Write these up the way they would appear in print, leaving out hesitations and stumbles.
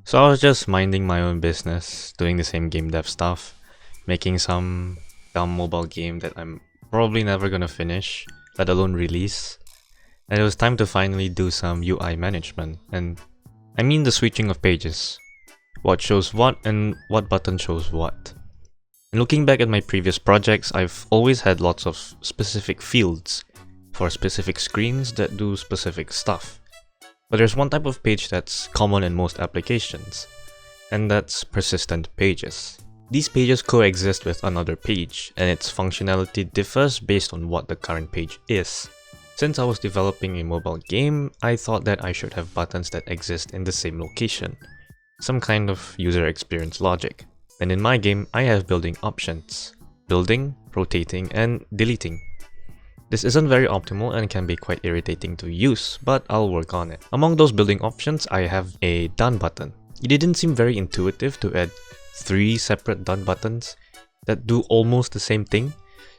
So I was just minding my own business, doing the same game dev stuff, making some dumb mobile game that I'm probably never gonna finish, let alone release. And it was time to finally do some UI management, and I mean the switching of pages. What shows what and what button shows what. And looking back at my previous projects, I've always had lots of specific fields for specific screens that do specific stuff. But there's one type of page that's common in most applications, and that's persistent pages. These pages coexist with another page, and its functionality differs based on what the current page is. Since I was developing a mobile game, I thought that I should have buttons that exist in the same location, some kind of user experience logic. And in my game, I have building options: building, rotating, and deleting. This isn't very optimal and can be quite irritating to use, but I'll work on it. Among those building options, I have a done button. It didn't seem very intuitive to add 3 separate done buttons that do almost the same thing,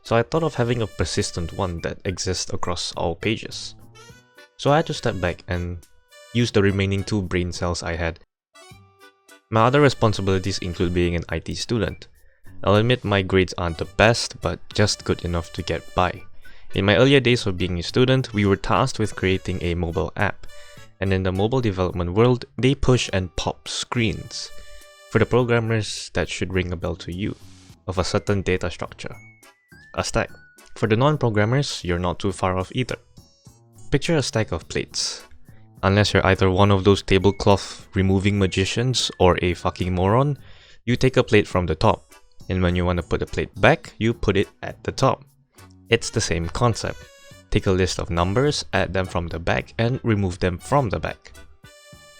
so I thought of having a persistent one that exists across all pages. So I had to step back and use the remaining 2 brain cells I had. My other responsibilities include being an IT student. I'll admit my grades aren't the best, but just good enough to get by. In my earlier days of being a student, we were tasked with creating a mobile app, and in the mobile development world, they push and pop screens. For the programmers, that should ring a bell to you, of a certain data structure. A stack. For the non-programmers, you're not too far off either. Picture a stack of plates. Unless you're either one of those tablecloth removing magicians or a fucking moron, you take a plate from the top, and when you want to put the plate back, you put it at the top. It's the same concept. Take a list of numbers, add them from the back, and remove them from the back.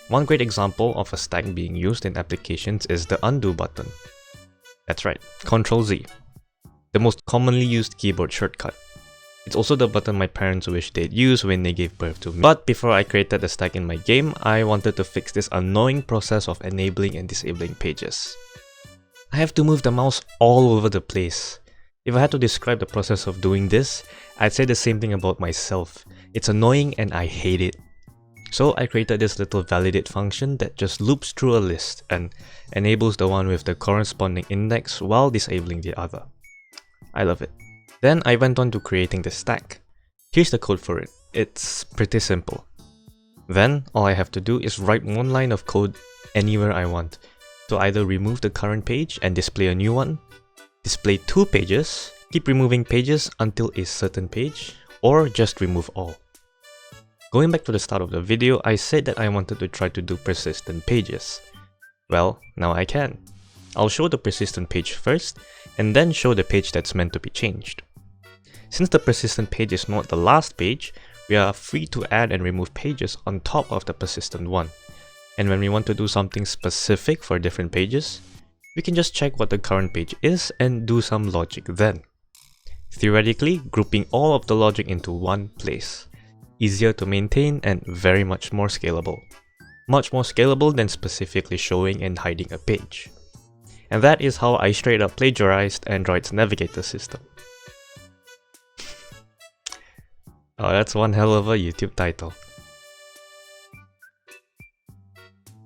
One great example of a stack being used in applications is the undo button. That's right, Ctrl Z. The most commonly used keyboard shortcut. It's also the button my parents wished they'd use when they gave birth to me. But before I created the stack in my game, I wanted to fix this annoying process of enabling and disabling pages. I have to move the mouse all over the place. If I had to describe the process of doing this, I'd say the same thing about myself. It's annoying and I hate it. So I created this little validate function that just loops through a list and enables the one with the corresponding index while disabling the other. I love it. Then I went on to creating the stack. Here's the code for it. It's pretty simple. Then all I have to do is write one line of code anywhere I want to either remove the current page and display a new one, display 2 pages, keep removing pages until a certain page, or just remove all. Going back to the start of the video, I said that I wanted to try to do persistent pages. Well, now I can. I'll show the persistent page first, and then show the page that's meant to be changed. Since the persistent page is not the last page, we are free to add and remove pages on top of the persistent one. And when we want to do something specific for different pages, we can just check what the current page is and do some logic then. Theoretically, grouping all of the logic into one place. Easier to maintain and very much more scalable. Much more scalable than specifically showing and hiding a page. And that is how I straight up plagiarized Android's Navigator system. Oh, that's one hell of a YouTube title.